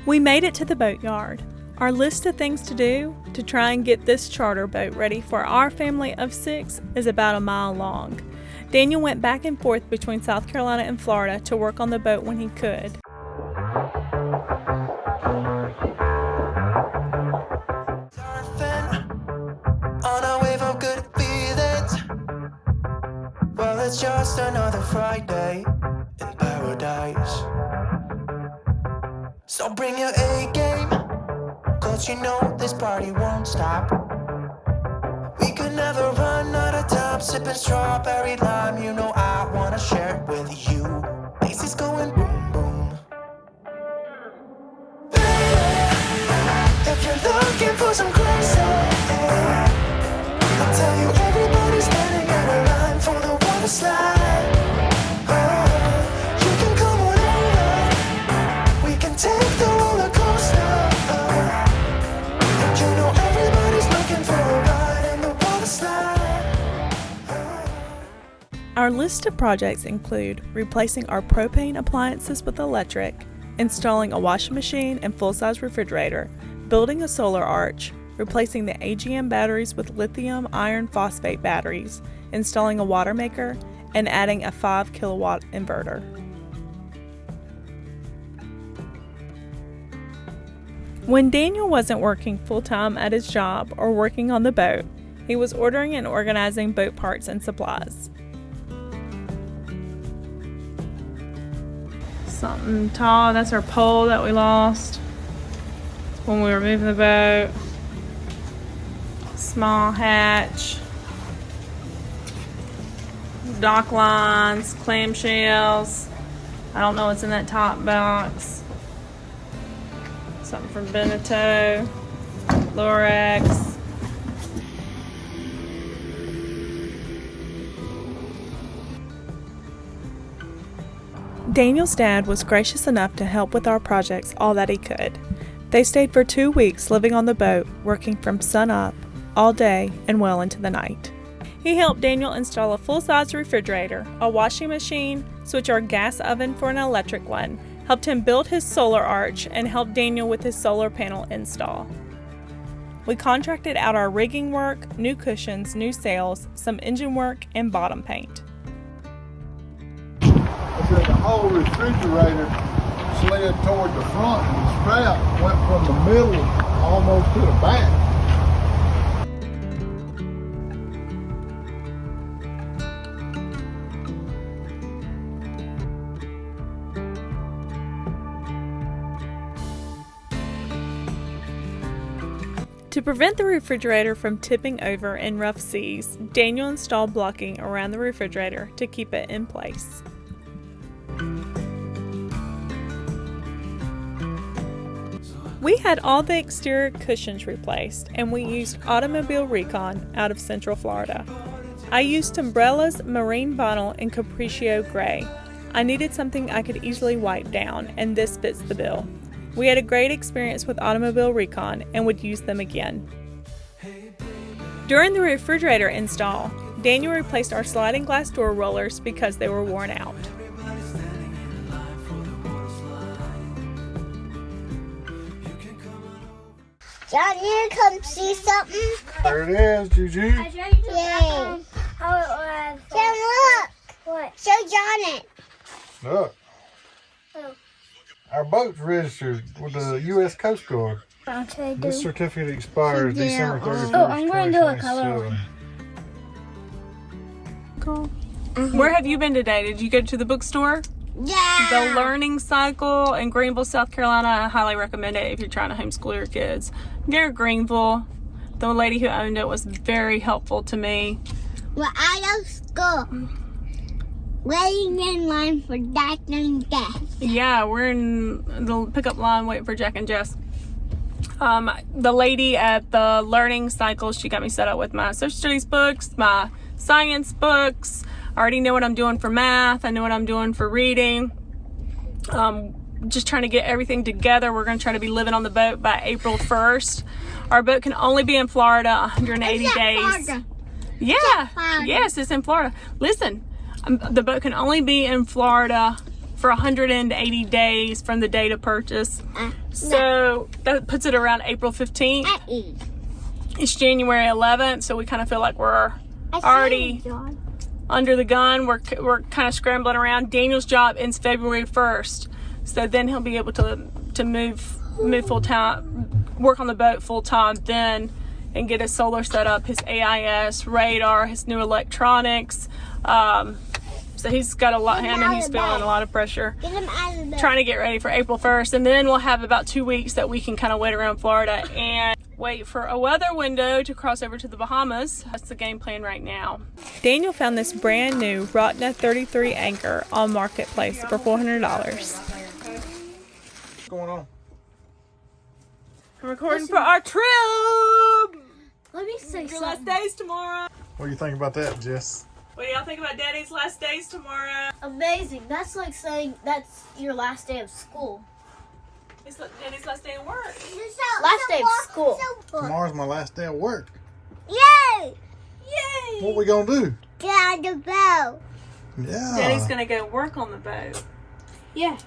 We made it to the boatyard. Our list of things to do to try and get this charter boat ready for our family of 6 is about a mile long. Daniel went back and forth between South Carolina and Florida to work on the boat when he could. On a wave of good feelings. Well, it's just another Friday in paradise. So bring your A game, cause you know this party won't stop. We could never run out of time, sipping strawberry lime. You know I wanna share it with you. Macy's going boom boom. Baby, if you're looking for some crazy, I'll tell you everybody's standing in a line for the water slide. Oh, you can come on over, we can take the roller coaster. And you know everybody's looking for a ride in the water slide. Our list of projects include replacing our propane appliances with electric, installing a washing machine and full-size refrigerator, building a solar arch, replacing the AGM batteries with lithium iron phosphate batteries, installing a water maker, and adding a 5 kilowatt inverter. When Daniel wasn't working full-time at his job or working on the boat, he was ordering and organizing boat parts and supplies. Something tall, that's our pole that we lost when we were moving the boat. Small hatch, dock lines, clamshells. I don't know what's in that top box. Something from Beneteau, Lorex. Daniel's dad was gracious enough to help with our projects all that he could. They stayed for 2 weeks living on the boat, working from sun up all day and well into the night. He helped Daniel install a full-size refrigerator, a washing machine, switch our gas oven for an electric one, helped him build his solar arch, and helped Daniel with his solar panel install. We contracted out our rigging work, new cushions, new sails, some engine work, and bottom paint. I said the whole refrigerator slid toward the front and the strap went from the middle almost to the back. To prevent the refrigerator from tipping over in rough seas, Daniel installed blocking around the refrigerator to keep it in place. We had all the exterior cushions replaced, and we used Automobile Recon out of Central Florida. I used Umbrella's marine vinyl in Capriccio Gray. I needed something I could easily wipe down, and this fits the bill. We had a great experience with Automobile Recon and would use them again. During the refrigerator install, Daniel replaced our sliding glass door rollers because they were worn out. John, you come see something? There it is, Gigi. Yay. John, look. What? Show John it. Look. Oh. Our boat's registered with the U.S. Coast Guard. Okay, This certificate expires December 31st, Oh, I'm going to do a color 2027. Cool. Where have you been today? Did you go to the bookstore? Yeah. The Learning Cycle in Greenville, South Carolina. I highly recommend it if you're trying to homeschool your kids. Near Greenville. The lady who owned it was very helpful to me. We're out of school. Waiting in line for Jack and Jess. Yeah, we're in the pickup line waiting for Jack and Jess. The lady at the Learning Cycle, she got me set up with my social studies books, my science books. I already know what I'm doing for math. I know what I'm doing for reading. Just trying to get everything together. We're going to try to be living on the boat by April 1st. Our boat can only be in Florida 180 days. Florida. Yeah. Florida. Yes, it's in Florida. Listen, the boat can only be in Florida for 180 days from the date of purchase. So that puts it around April 15th. It's January 11th, so we kind of feel like we're already under the gun. We're kind of scrambling around. Daniel's job ends February 1st, so then he'll be able to move full time, work on the boat full time then, and get his solar set up, his AIS, radar, his new electronics. So he's got a lot, and he's feeling a lot of pressure trying to get ready for April 1st. And then we'll have about 2 weeks that we can kind of wait around Florida and wait for a weather window to cross over to the Bahamas. That's the game plan right now. Daniel found this brand new Rotna 33 anchor on Marketplace for $400. What's going on? I'm recording for our trip. Let me say Your last days tomorrow. What do you think about that, Jess? What do y'all think about Daddy's last days tomorrow? Amazing. That's like saying that's your last day of school. It's Daddy's last day of work. Last day of school. Tomorrow's my last day of work. Yay! Yay! What we gonna do? Get on the boat. Yeah. Daddy's gonna go work on the boat. Yeah.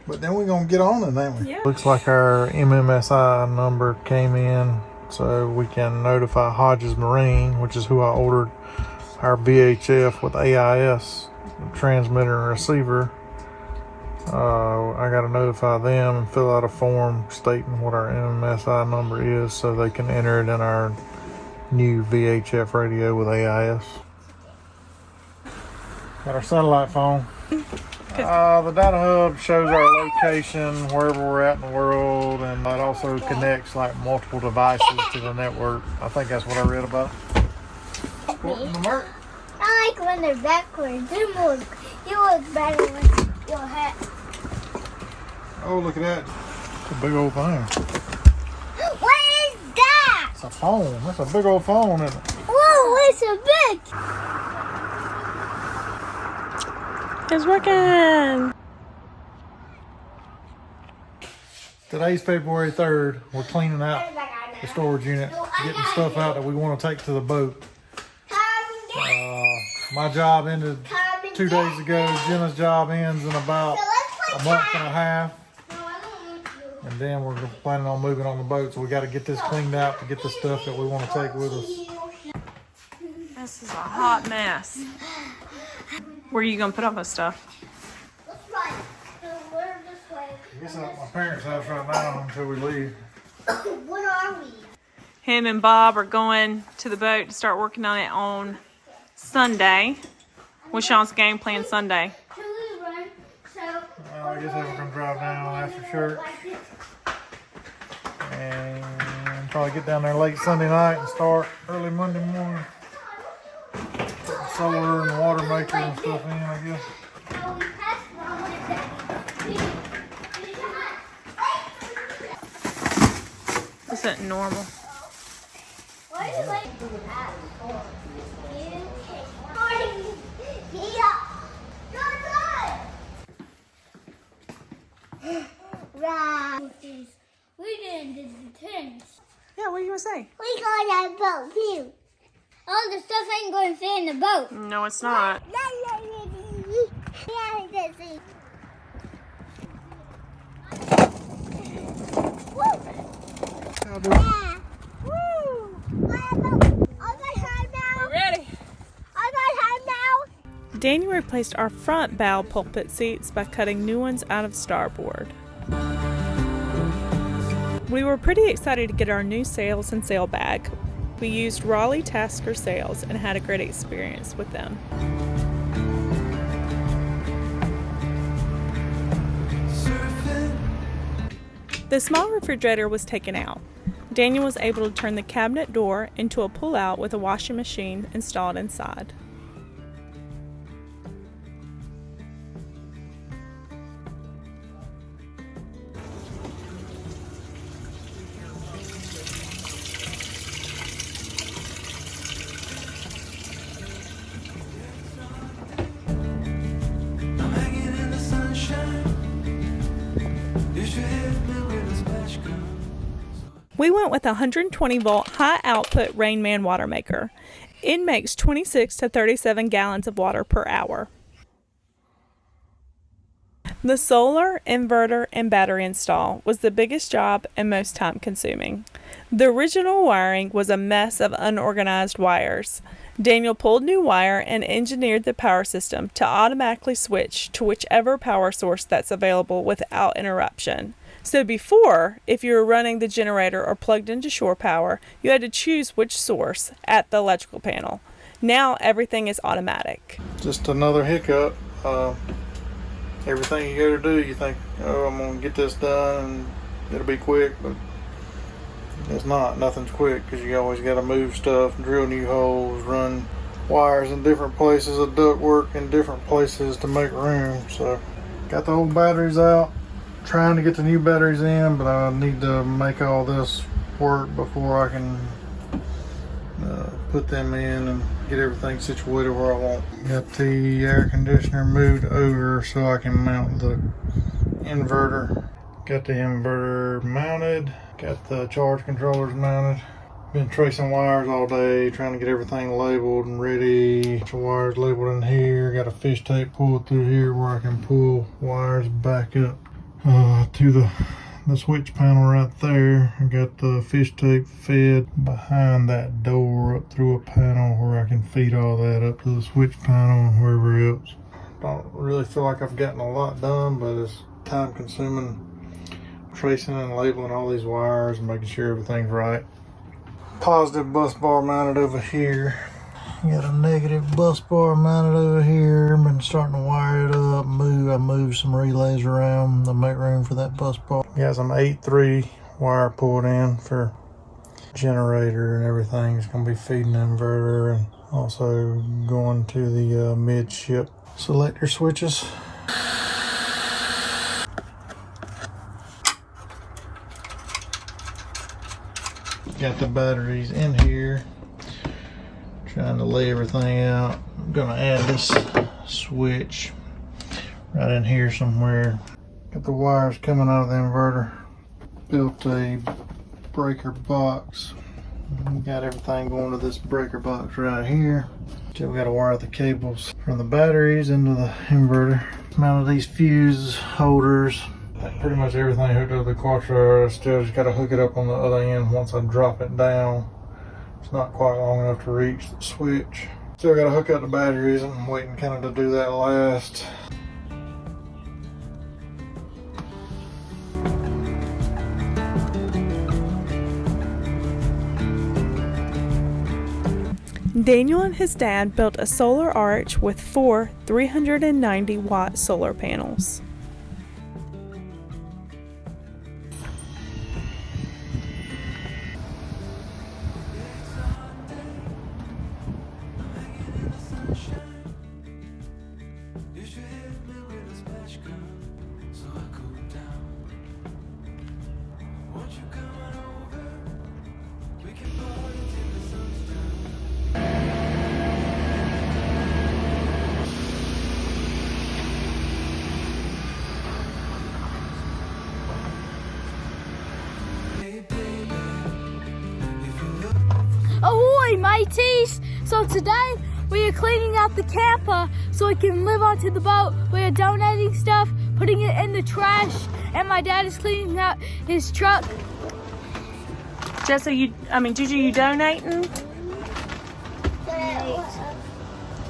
But then we're gonna get on it, ain't we? Yeah. Looks like our MMSI number came in, so we can notify Hodges Marine, which is who I ordered our VHF with AIS transmitter and receiver. I got to notify them and fill out a form stating what our MMSI number is so they can enter it in our new VHF radio with AIS. Got our satellite phone. The data hub shows our location wherever we're at in the world, and it also connects like multiple devices to the network. I think that's what I read about. Sporting the Merc. I like when they're backwards. You look better with your hat. Oh, look at that. It's a big old thing. What is that? It's a phone. That's a big old phone, isn't it? Whoa, it's a big. It's working. Today's February 3rd. We're cleaning out the storage unit, getting stuff out that we want to take to the boat. My job ended 2 days ago. Jenna's job ends in about a month and a half. And then we're planning on moving on the boat. So we got to get this cleaned out to get the stuff that we want to take with us. This is a hot mess. Where are you gonna put all this stuff? I guess I'm at my parents' house right now until we leave. What are we? Him and Bob are going to the boat to start working on it on Sunday. What's Sean's game plan Sunday? I guess we're going to drive down after church and probably get down there late Sunday night and start early Monday morning. Put the solar and the water maker and stuff in, I guess. This isn't normal. We didn't do the tents. Yeah, what are you gonna say? We got that boat too. All the stuff ain't going to fit in the boat. No, it's not. We're ready. Daniel replaced our front bow pulpit seats by cutting new ones out of starboard. We were pretty excited to get our new sails and sail bag. We used Raleigh Tasker sails and had a great experience with them. The small refrigerator was taken out. Daniel was able to turn the cabinet door into a pull-out with a washing machine installed inside. We went with a 120 volt high output Rainman water maker. It makes 26 to 37 gallons of water per hour. The solar, inverter, and battery install was the biggest job and most time consuming. The original wiring was a mess of unorganized wires. Daniel pulled new wire and engineered the power system to automatically switch to whichever power source that's available without interruption. So before, if you were running the generator or plugged into shore power, you had to choose which source at the electrical panel. Now everything is automatic. Just another hiccup. Everything you go to do, you think, oh, I'm gonna get this done and it'll be quick, but it's not. Nothing's quick because you always got to move stuff, drill new holes, run wires in different places, of duct work in different places to make room. So got the old batteries out, trying to get the new batteries in, but I need to make all this work before I can put them in and get everything situated where I want. Got the air conditioner moved over so I can mount the inverter. Got the inverter mounted. Got the charge controllers mounted. Been tracing wires all day, trying to get everything labeled and ready. The wires labeled in here. Got a fish tape pulled through here where I can pull wires back up to the switch panel right there. I got the fish tape fed behind that door up through a panel where I can feed all that up to the switch panel and wherever else. Don't really feel like I've gotten a lot done, but it's time consuming tracing and labeling all these wires and making sure everything's right. Positive bus bar mounted over here. Got a negative bus bar mounted over here. Been starting to wire it up. I moved some relays around to make room for that bus bar. Got some 8-3 wire pulled in for generator and everything. It's gonna be feeding the inverter and also going to the midship selector switches. Got the batteries in here. Trying to lay everything out. I'm gonna add this switch right in here somewhere. Got the wires coming out of the inverter. Built a breaker box. Got everything going to this breaker box right here. Still got to wire the cables from the batteries into the inverter. Mounted these fuse holders. Pretty much everything hooked up to the quattro. I still just got to hook it up on the other end once I drop it down. It's not quite long enough to reach the switch. Still got to hook up the batteries. I'm waiting kind of to do that last. Daniel and his dad built a solar arch with 4 390-watt solar panels. Ahoy, mateys! So today we are cleaning out the camper so it can live onto the boat. We are donating stuff, putting it in the trash, and my dad is cleaning out his truck. Juju, you donating?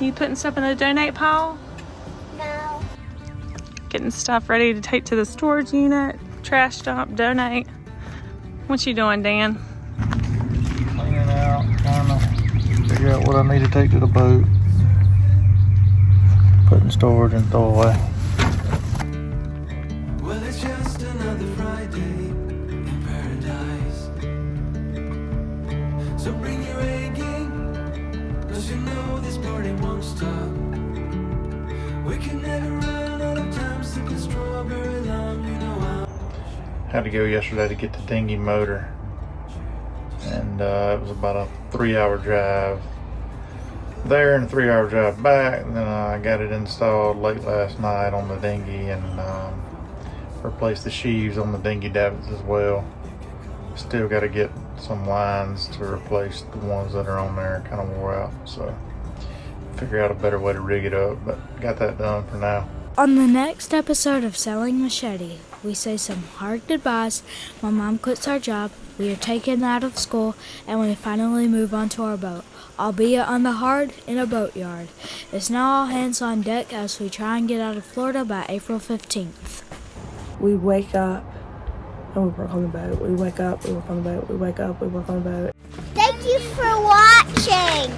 You putting stuff in the donate pile? No. Getting stuff ready to take to the storage unit, trash dump, donate. What you doing, Dan? Cleaning out, trying to figure out what I need to take to the boat. Put in storage and throw away. Well, it's just another Friday in paradise. So bring your A game, 'cause you know this party won't stop. We can never run out of time, sipping strawberry lime, you know how. Had to go yesterday to get the dinghy motor, and it was about a 3-hour drive there and a 3-hour drive back. And then I got it installed late last night on the dinghy and replaced the sheaves on the dinghy davits as well. Still got to get some lines to replace the ones that are on there, kind of wore out, so figure out a better way to rig it up, but got that done for now. On the next episode of Selling Machete, we say some hard goodbyes. My mom quits our job, we are taken out of school, and we finally move onto our boat, albeit on the hard in a boatyard. It's now all hands on deck as we try and get out of Florida by April 15th. We wake up and we work on the boat. We wake up, we work on the boat. We wake up, we work on the boat. Thank you for watching.